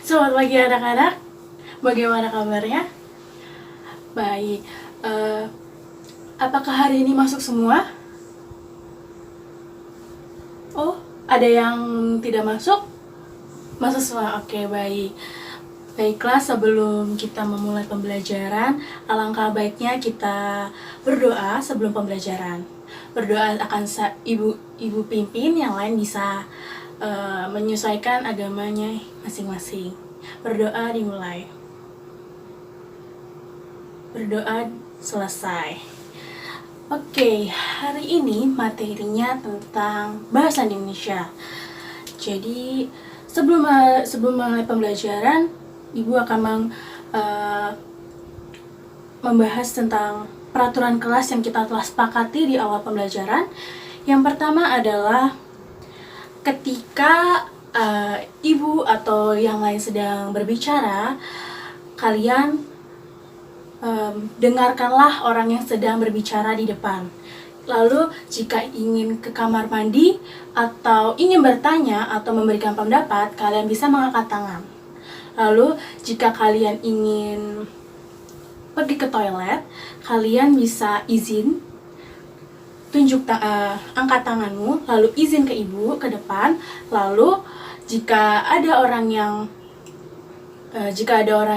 Selamat pagi anak-anak, bagaimana kabarnya? Baik, apakah hari ini masuk semua? Oh, ada yang tidak masuk? Masuk semua, oke baik. Baiklah, sebelum kita memulai pembelajaran, alangkah baiknya kita berdoa sebelum pembelajaran. Berdoa akan ibu pimpin, yang lain bisa menyesuaikan agamanya masing-masing. Berdoa dimulai. Berdoa selesai. Oke, hari ini materinya tentang bahasa Indonesia. Jadi sebelum mulai pembelajaran, Ibu akan membahas tentang peraturan kelas yang kita telah sepakati di awal pembelajaran. Yang pertama adalah ketika ibu atau yang lain sedang berbicara, kalian dengarkanlah orang yang sedang berbicara di depan. Lalu jika ingin ke kamar mandi atau ingin bertanya atau memberikan pendapat, kalian bisa mengangkat tangan. Lalu jika kalian ingin pergi ke toilet, kalian bisa izin, angkat tanganmu, lalu izin ke ibu ke depan. Lalu jika ada orang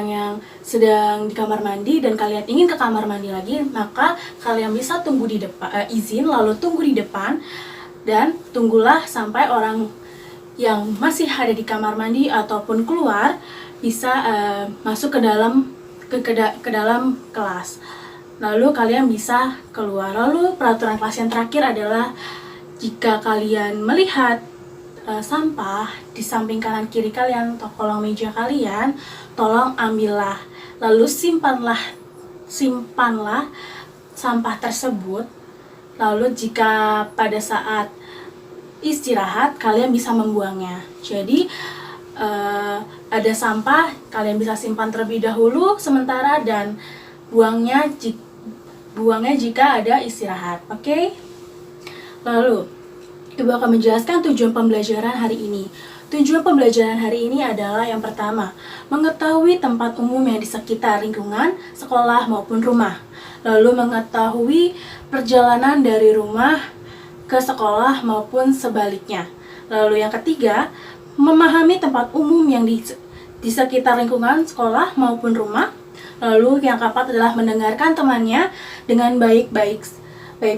yang sedang di kamar mandi dan kalian ingin ke kamar mandi lagi, maka kalian bisa tunggu di depan, izin lalu tunggu di depan, dan tunggulah sampai orang yang masih ada di kamar mandi ataupun keluar bisa masuk ke dalam kelas. Lalu kalian bisa keluar. Lalu peraturan kelas yang terakhir adalah jika kalian melihat sampah di samping kanan kiri kalian atau kolong meja kalian, tolong ambillah. Lalu simpanlah sampah tersebut. Lalu jika pada saat istirahat kalian bisa membuangnya. Jadi ada sampah, kalian bisa simpan terlebih dahulu sementara dan buangnya jika ada istirahat. Oke? Lalu Ibu akan menjelaskan tujuan pembelajaran hari ini. Tujuan pembelajaran hari ini adalah yang pertama, mengetahui tempat umum yang di sekitar lingkungan, sekolah maupun rumah. Lalu mengetahui perjalanan dari rumah ke sekolah maupun sebaliknya. Lalu yang ketiga, memahami tempat umum yang di sekitar lingkungan, sekolah maupun rumah. Lalu yang keempat adalah mendengarkan temannya dengan baik-baik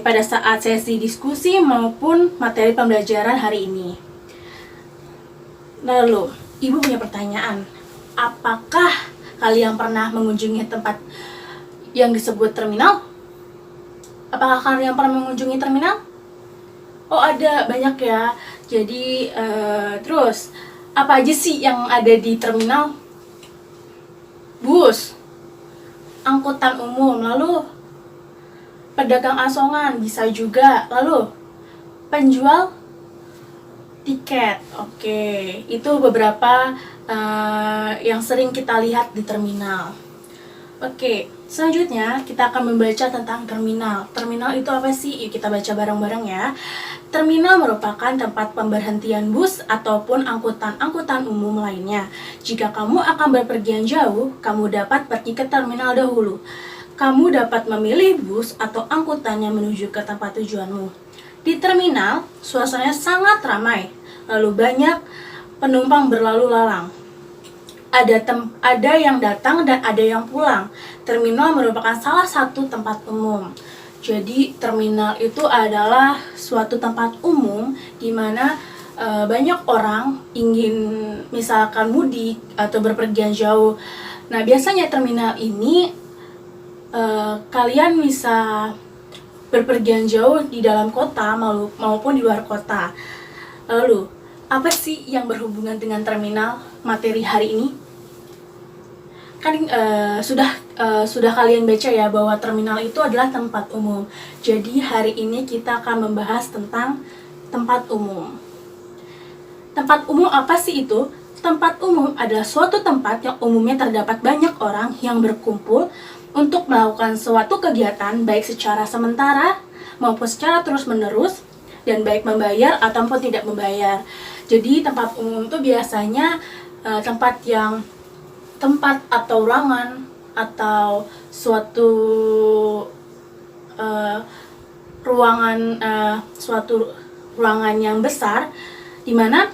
pada saat sesi diskusi maupun materi pembelajaran hari ini. Lalu, Ibu punya pertanyaan. Apakah kalian pernah mengunjungi tempat yang disebut terminal? Apakah kalian pernah mengunjungi terminal? Oh, ada banyak ya. Jadi, terus apa aja sih yang ada di terminal? Bus, angkutan umum, lalu pedagang asongan bisa juga, lalu penjual tiket. Oke, itu beberapa yang sering kita lihat di terminal. Oke, selanjutnya kita akan membaca tentang terminal. Terminal itu apa sih? Yuk kita baca bareng-bareng ya. Terminal merupakan tempat pemberhentian bus ataupun angkutan umum lainnya. Jika kamu akan berpergian jauh, kamu dapat pergi ke terminal dahulu. Kamu dapat memilih bus atau angkutan yang menuju ke tempat tujuanmu. Di terminal, suasananya sangat ramai, lalu banyak penumpang berlalu lalang. Ada yang datang dan ada yang pulang. Terminal merupakan salah satu tempat umum. Jadi terminal itu adalah suatu tempat umum di mana banyak orang ingin misalkan mudik atau berpergian jauh. Nah, biasanya terminal ini kalian bisa berpergian jauh di dalam kota maupun di luar kota. Lalu, apa sih yang berhubungan dengan terminal materi hari ini? Kan sudah kalian baca ya bahwa terminal itu adalah tempat umum. Jadi hari ini kita akan membahas tentang tempat umum. Tempat umum apa sih itu? Tempat umum adalah suatu tempat yang umumnya terdapat banyak orang yang berkumpul untuk melakukan suatu kegiatan baik secara sementara maupun secara terus-menerus, dan baik membayar ataupun tidak membayar. Jadi tempat umum itu biasanya tempat atau ruangan atau suatu suatu ruangan yang besar di mana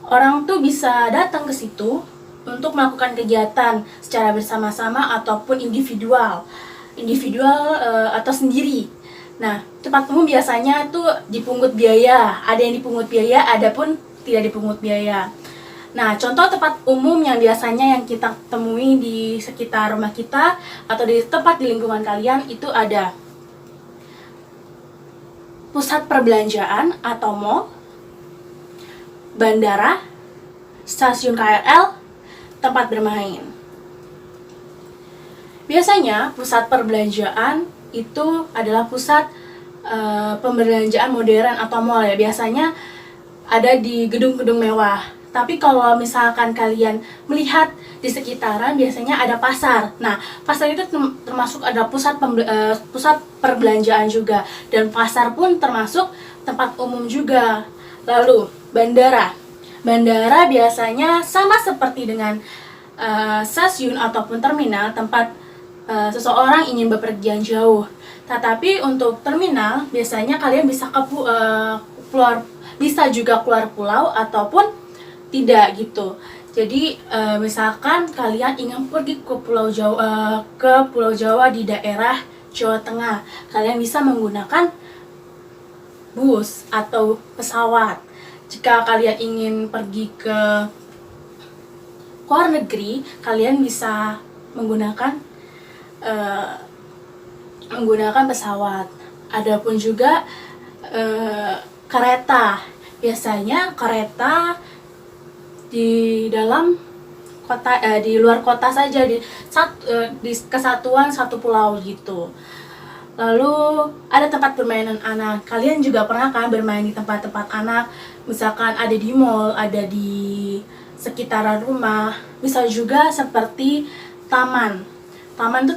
orang tuh bisa datang ke situ untuk melakukan kegiatan secara bersama-sama ataupun individual atau sendiri. Nah, tempat umum biasanya tuh dipungut biaya, ada yang dipungut biaya, ada pun tidak dipungut biaya. Nah, contoh tempat umum yang biasanya yang kita temui di sekitar rumah kita atau di tempat di lingkungan kalian itu ada pusat perbelanjaan atau mall, bandara, stasiun KRL, tempat bermain. Biasanya pusat perbelanjaan itu adalah pusat pembelanjaan modern atau mall ya. Biasanya ada di gedung-gedung mewah. Tapi kalau misalkan kalian melihat di sekitaran, biasanya ada pasar. Nah, pasar itu termasuk ada pusat perbelanjaan juga, dan pasar pun termasuk tempat umum juga. Lalu bandara biasanya sama seperti dengan stasiun ataupun terminal, tempat seseorang ingin bepergian jauh. Tetapi untuk terminal biasanya kalian bisa bisa juga keluar pulau ataupun tidak gitu. Jadi misalkan kalian ingin pergi ke Pulau Jawa di daerah Jawa Tengah, kalian bisa menggunakan bus atau pesawat. Jika kalian ingin pergi ke luar negeri, kalian bisa menggunakan pesawat. Adapun juga kereta. Biasanya kereta di dalam kota, di luar kota saja, di kesatuan satu pulau gitu. Lalu ada tempat permainan anak. Kalian juga pernah kan bermain di tempat-tempat anak, misalkan ada di mall, ada di sekitaran rumah. Bisa juga seperti taman. Taman itu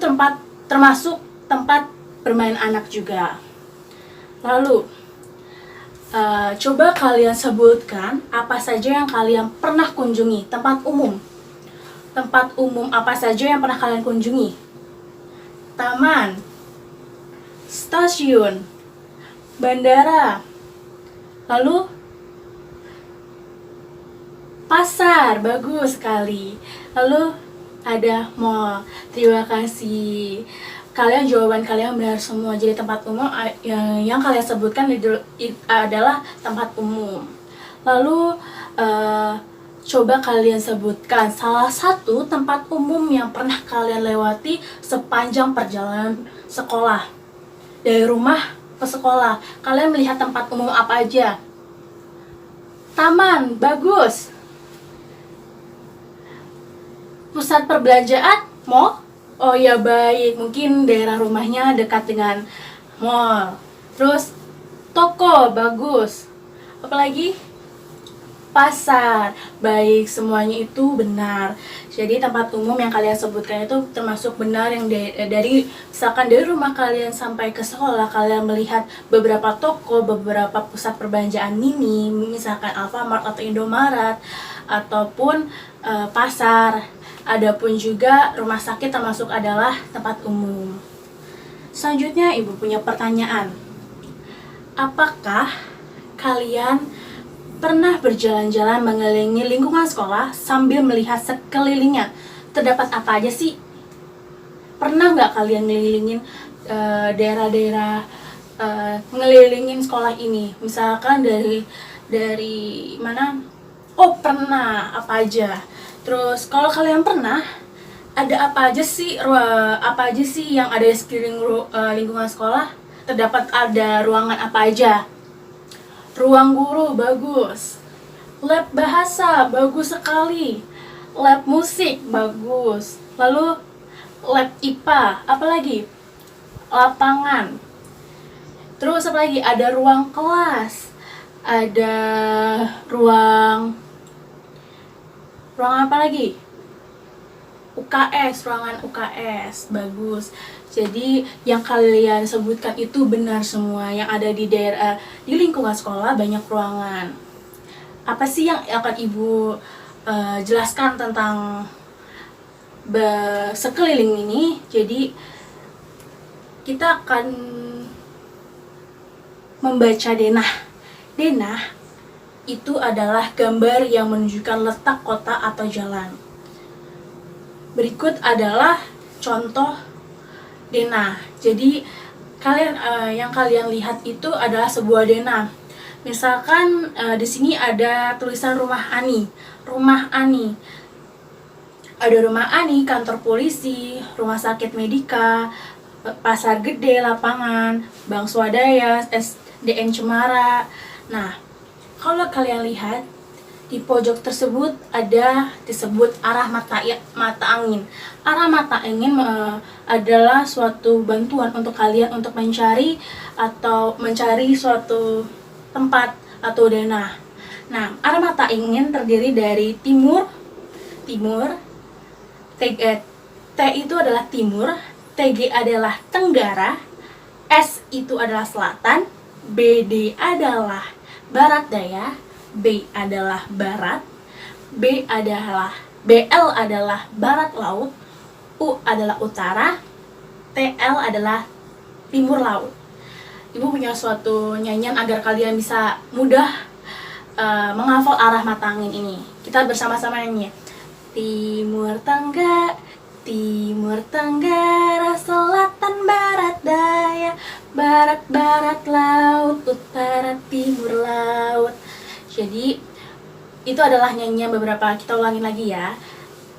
termasuk tempat bermain anak juga. Lalu coba kalian sebutkan apa saja yang kalian pernah kunjungi. Tempat umum apa saja yang pernah kalian kunjungi? Taman, stasiun, bandara, lalu pasar. Bagus sekali. Lalu ada mall. Terima kasih. Jawaban kalian benar semua. Jadi tempat umum yang kalian sebutkan adalah tempat umum. Lalu coba kalian sebutkan salah satu tempat umum yang pernah kalian lewati sepanjang perjalanan sekolah. Dari rumah ke sekolah, kalian melihat tempat umum apa aja? Taman, bagus. Pusat perbelanjaan, mall. Oh ya, baik, mungkin daerah rumahnya dekat dengan mall. Terus toko, bagus. Apalagi? Pasar. Baik, semuanya itu benar. Jadi tempat umum yang kalian sebutkan itu termasuk benar. Yang misalkan dari rumah kalian sampai ke sekolah, kalian melihat beberapa toko, beberapa pusat perbelanjaan mini, misalkan Alfamart atau Indomaret, ataupun pasar. Adapun juga rumah sakit termasuk adalah tempat umum. Selanjutnya, Ibu punya pertanyaan. Apakah kalian pernah berjalan-jalan mengelilingi lingkungan sekolah sambil melihat sekelilingnya? Terdapat apa aja sih? Pernah nggak kalian ngelilingin daerah-daerah, ngelilingin sekolah ini? Misalkan dari mana? Oh, pernah. Apa aja? Terus kalau kalian pernah, ada apa aja sih yang ada di sekeliling lingkungan sekolah? Terdapat ada ruangan apa aja? Ruang guru, bagus. Lab bahasa, bagus sekali. Lab musik, bagus. Lalu lab IPA, apa lagi? Lapangan. Terus apa lagi? Ada ruang kelas. Ada ruang apa lagi? Ruangan UKS, bagus. Jadi yang kalian sebutkan itu benar semua. Yang ada di lingkungan sekolah banyak ruangan. Apa sih yang akan Ibu jelaskan tentang sekeliling ini. Jadi kita akan membaca denah. Denah itu adalah gambar yang menunjukkan letak kota atau jalan. Berikut adalah contoh denah. Jadi yang kalian lihat itu adalah sebuah denah. Misalkan di sini ada tulisan rumah Ani. Rumah Ani. Ada rumah Ani, kantor polisi, rumah sakit Medika, pasar gede, lapangan, bank swadaya, SDN Cemara. Nah, kalau kalian lihat di pojok tersebut ada disebut arah mata angin. Arah mata angin adalah suatu bantuan untuk kalian untuk mencari suatu tempat atau denah. Nah, arah mata angin terdiri dari timur, T itu adalah timur, TG adalah tenggara, S itu adalah selatan, BD adalah barat daya, B adalah barat, BL adalah barat laut, U adalah utara, TL adalah timur laut. Ibu punya suatu nyanyian agar kalian bisa mudah menghafal arah mata angin ini. Kita bersama-sama nyanyi. Timur tenggara, selatan barat daya, barat laut, utara timur laut. Jadi itu adalah nyanyian beberapa, kita ulangin lagi ya.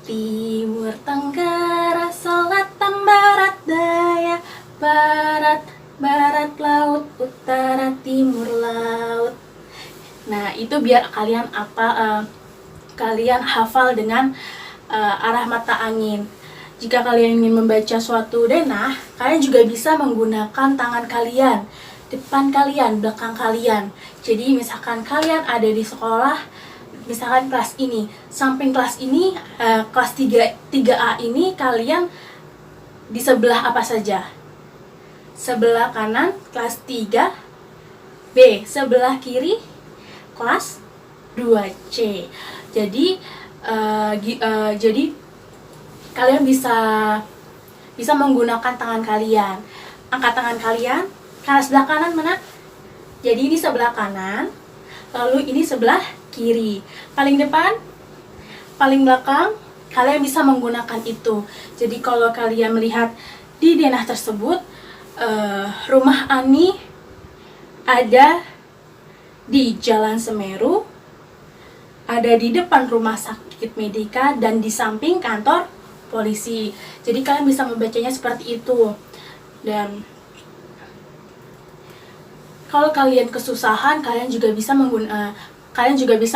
Timur tenggara, selatan barat daya, barat laut, utara timur laut. Nah, itu biar kalian hafal dengan arah mata angin. Jika kalian ingin membaca suatu denah, kalian juga bisa menggunakan tangan kalian, depan kalian, belakang kalian. Jadi misalkan kalian ada di sekolah, misalkan kelas ini, samping kelas ini, kelas 3A ini, kalian di sebelah apa saja? Sebelah kanan kelas 3B, sebelah kiri kelas 2C. Jadi kalian bisa menggunakan tangan kalian. Angkat tangan kalian. Karena sebelah kanan mana? Jadi ini sebelah kanan, lalu ini sebelah kiri. Paling depan, paling belakang, kalian bisa menggunakan itu. Jadi kalau kalian melihat di denah tersebut, rumah Ani ada di Jalan Semeru, ada di depan rumah sakit Medika, dan di samping kantor polisi. Jadi kalian bisa membacanya seperti itu. Dan kalau kalian kesusahan, kalian juga bisa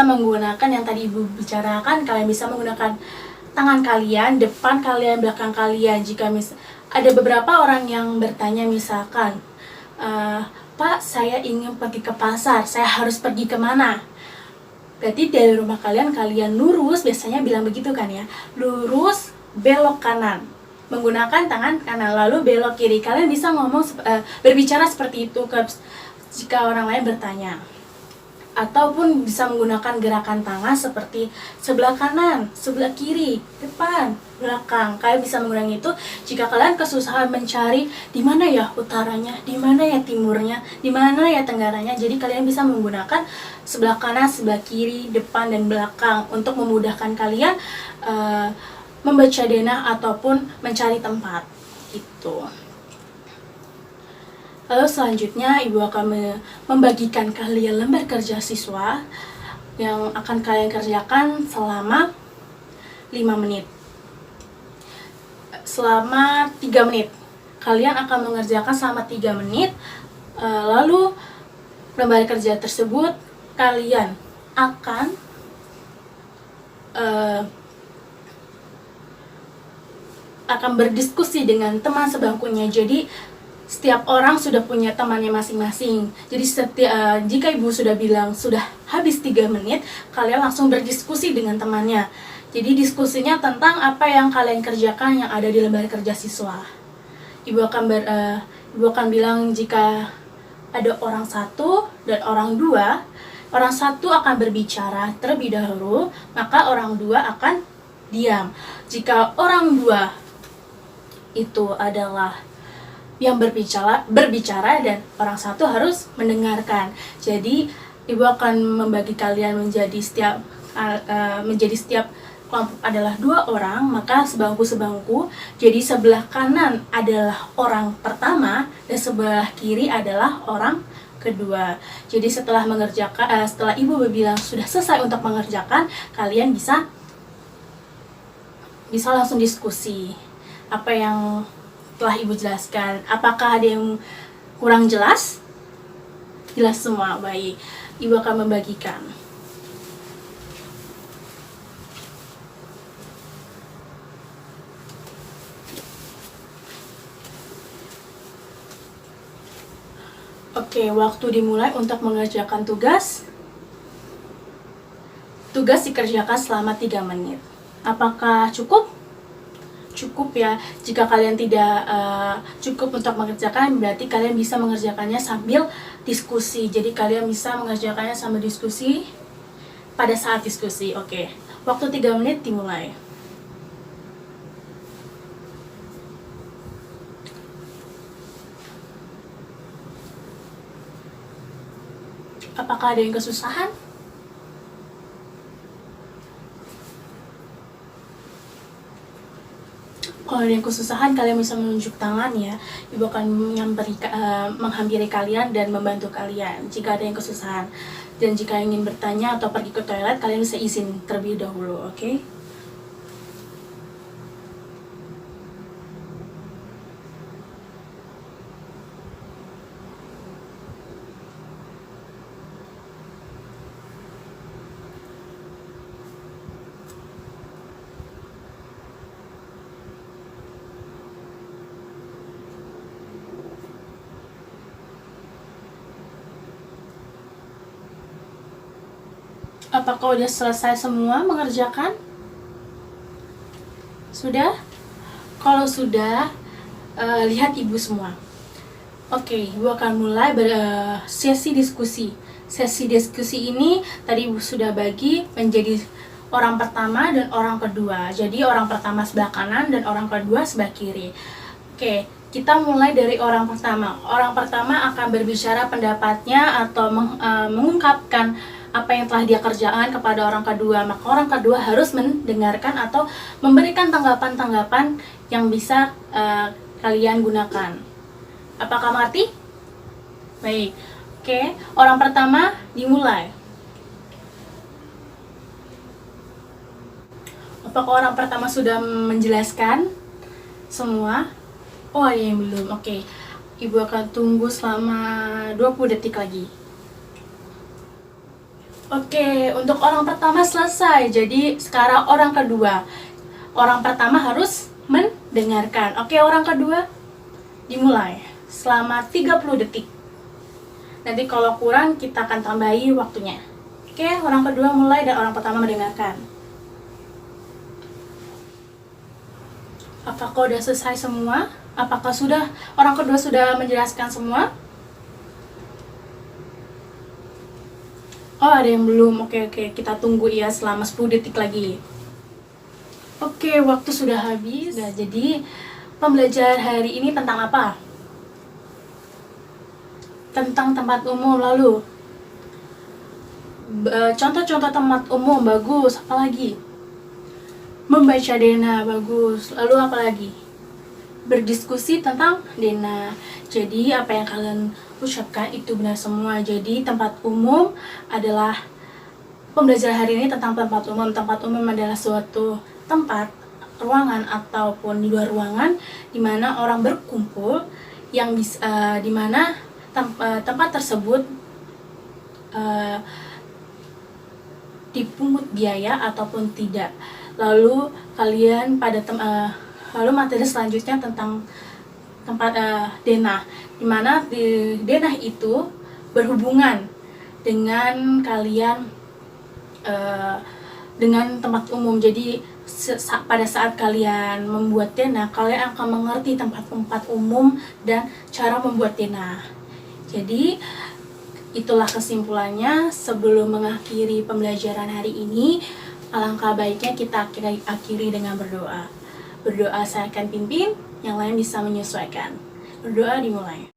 menggunakan yang tadi Ibu bicarakan. Kalian bisa menggunakan tangan kalian, depan kalian, belakang kalian. Jika ada beberapa orang yang bertanya misalkan, Pak, saya ingin pergi ke pasar, saya harus pergi kemana? Berarti dari rumah kalian lurus, biasanya bilang begitu kan ya, lurus, belok kanan, menggunakan tangan kanan, lalu belok kiri. Kalian bisa berbicara seperti itu jika orang lain bertanya. Ataupun bisa menggunakan gerakan tangan seperti sebelah kanan, sebelah kiri, depan, belakang. Kalian bisa menggunakan itu jika kalian kesusahan mencari di mana ya utaranya, di mana ya timurnya, di mana ya tenggaranya. Jadi kalian bisa menggunakan sebelah kanan, sebelah kiri, depan, dan belakang untuk memudahkan kalian membaca denah ataupun mencari tempat gitu. Lalu selanjutnya Ibu akan membagikan kalian lembar kerja siswa yang akan kalian kerjakan selama 5 menit. Selama 3 menit. Kalian akan mengerjakan selama 3 menit. Lalu lembar kerja tersebut kalian akan berdiskusi dengan teman sebangkunya. Jadi setiap orang sudah punya temannya masing-masing. Jadi jika Ibu sudah bilang sudah habis 3 menit, kalian langsung berdiskusi dengan temannya. Jadi diskusinya tentang apa yang kalian kerjakan yang ada di lembar kerja siswa. Ibu akan bilang jika ada orang 1 dan orang 2, orang satu akan berbicara terlebih dahulu, maka orang dua akan diam. Jika orang dua itu adalah yang berbicara dan orang satu harus mendengarkan. Jadi ibu akan membagi kalian menjadi setiap kelompok adalah 2 orang, maka sebangku-sebangku. Jadi sebelah kanan adalah orang pertama dan sebelah kiri adalah orang kedua. Jadi setelah ibu bilang sudah selesai untuk mengerjakan, kalian bisa langsung diskusi apa yang telah ibu jelaskan. Apakah ada yang kurang jelas? Jelas semua, baik. Ibu akan membagikan. Oke, waktu dimulai untuk mengerjakan tugas. Tugas dikerjakan selama 3 menit. Apakah cukup? Cukup ya. Jika kalian tidak cukup untuk mengerjakan, berarti kalian bisa mengerjakannya sambil diskusi. Jadi kalian bisa mengerjakannya sambil diskusi pada saat diskusi. Oke, waktu 3 menit dimulai. Apakah ada yang kesusahan? Kalau ada yang kesusahan, kalian bisa menunjuk tangan ya. Ibu akan menghampiri kalian dan membantu kalian jika ada yang kesusahan. Dan jika ingin bertanya atau pergi ke toilet, kalian bisa izin terlebih dahulu, oke? Apakah udah selesai semua mengerjakan? Sudah? Kalau sudah, lihat ibu semua. Oke, ibu akan mulai sesi diskusi. Sesi diskusi ini tadi ibu sudah bagi menjadi orang pertama dan orang kedua. Jadi orang pertama sebelah kanan dan orang kedua sebelah kiri. Oke, kita mulai dari orang pertama. Orang pertama akan berbicara pendapatnya atau mengungkapkan apa yang telah dia kerjakan kepada orang kedua. Maka orang kedua harus mendengarkan atau memberikan tanggapan-tanggapan yang bisa kalian gunakan. Apakah mengerti? Baik. Oke, orang pertama dimulai. Apakah orang pertama sudah menjelaskan semua? Oh, ada yang belum. Oke. Ibu akan tunggu selama 20 detik lagi. Oke, untuk orang pertama selesai. Jadi sekarang orang kedua. Orang pertama harus mendengarkan. Oke, orang kedua dimulai selama 30 detik. Nanti kalau kurang kita akan tambahi waktunya. Oke, orang kedua mulai dan orang pertama mendengarkan. Apakah sudah selesai semua? Apakah orang kedua sudah menjelaskan semua? Oh, ada yang belum. Oke, kita tunggu ya selama 10 detik lagi. Oke, waktu sudah habis. Nah, jadi pembelajaran hari ini tentang apa? Tentang tempat umum. Lalu contoh-contoh tempat umum, bagus. Apa lagi? Membaca Dena, bagus. Lalu apa lagi? Berdiskusi tentang Dena. Jadi apa yang kalian ucapkan itu benar semua. Jadi tempat umum adalah pembelajaran hari ini tentang tempat umum. Tempat umum adalah suatu tempat, ruangan ataupun di luar ruangan di mana orang berkumpul yang bisa di mana tempat tersebut dipungut biaya ataupun tidak. Lalu lalu materi selanjutnya tentang tempat denah, di mana denah itu berhubungan dengan kalian dengan tempat umum. Jadi pada saat kalian membuat denah, kalian akan mengerti tempat-tempat umum dan cara membuat denah. Jadi itulah kesimpulannya. Sebelum mengakhiri pembelajaran hari ini, alangkah baiknya kita akhiri dengan berdoa. Berdoa saya akan pimpin, yang lain bisa menyesuaikan. Berdoa dimulai.